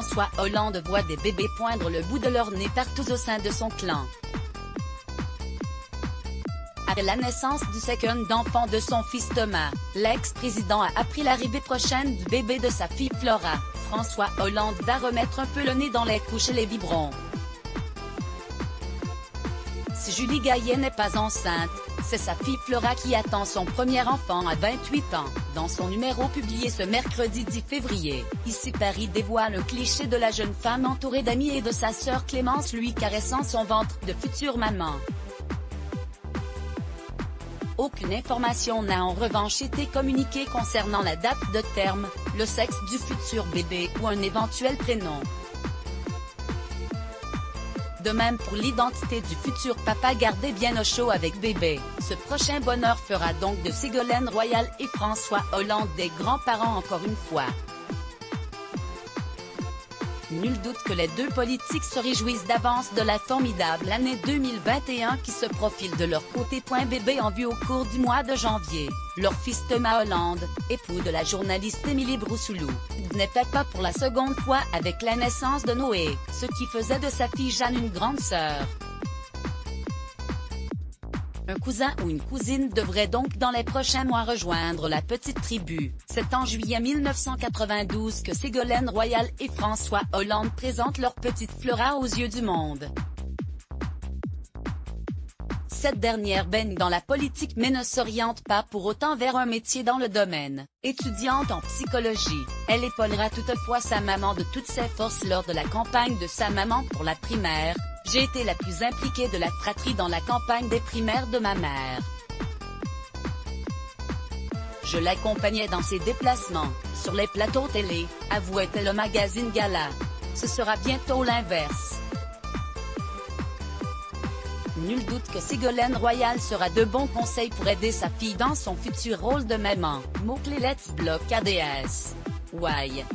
François Hollande voit des bébés poindre le bout de leur nez partout au sein de son clan. Après la naissance du second enfant de son fils Thomas, l'ex-président a appris l'arrivée prochaine du bébé de sa fille Flora. François Hollande va remettre un peu le nez dans les couches et les biberons. Si Julie Gaillet n'est pas enceinte, c'est sa fille Flora qui attend son premier enfant à 28 ans. Dans son numéro publié ce mercredi 10 février, Ici Paris dévoile le cliché de la jeune femme entourée d'amis et de sa sœur Clémence lui caressant son ventre de future maman. Aucune information n'a en revanche été communiquée concernant la date de terme, le sexe du futur bébé ou un éventuel prénom. De même pour l'identité du futur papa gardé bien au chaud avec bébé. Ce prochain bonheur fera donc de Ségolène Royal et François Hollande des grands-parents encore une fois. Nul doute que les deux politiques se réjouissent d'avance de la formidable année 2021 qui se profile de leur côté. Bébé en vue au cours du mois de janvier. Leur fils Thomas Hollande, époux de la journaliste Émilie Broussoulou, n'était pas pour la seconde fois avec la naissance de Noé, ce qui faisait de sa fille Jeanne une grande sœur. Un cousin ou une cousine devrait donc dans les prochains mois rejoindre la petite tribu. C'est en juillet 1992 que Ségolène Royal et François Hollande présentent leur petite Flora aux yeux du monde. Cette dernière baigne dans la politique mais ne s'oriente pas pour autant vers un métier dans le domaine. Étudiante en psychologie, elle épaulera toutefois sa maman de toutes ses forces lors de la campagne de sa maman pour la primaire. J'ai été la plus impliquée de la fratrie dans la campagne des primaires de ma mère. Je l'accompagnais dans ses déplacements, sur les plateaux télé, avouait-elle au magazine Gala. Ce sera bientôt l'inverse. Nul doute que Ségolène Royal sera de bons conseils pour aider sa fille dans son futur rôle de maman. Mot-clé Let's Block ADS. Why?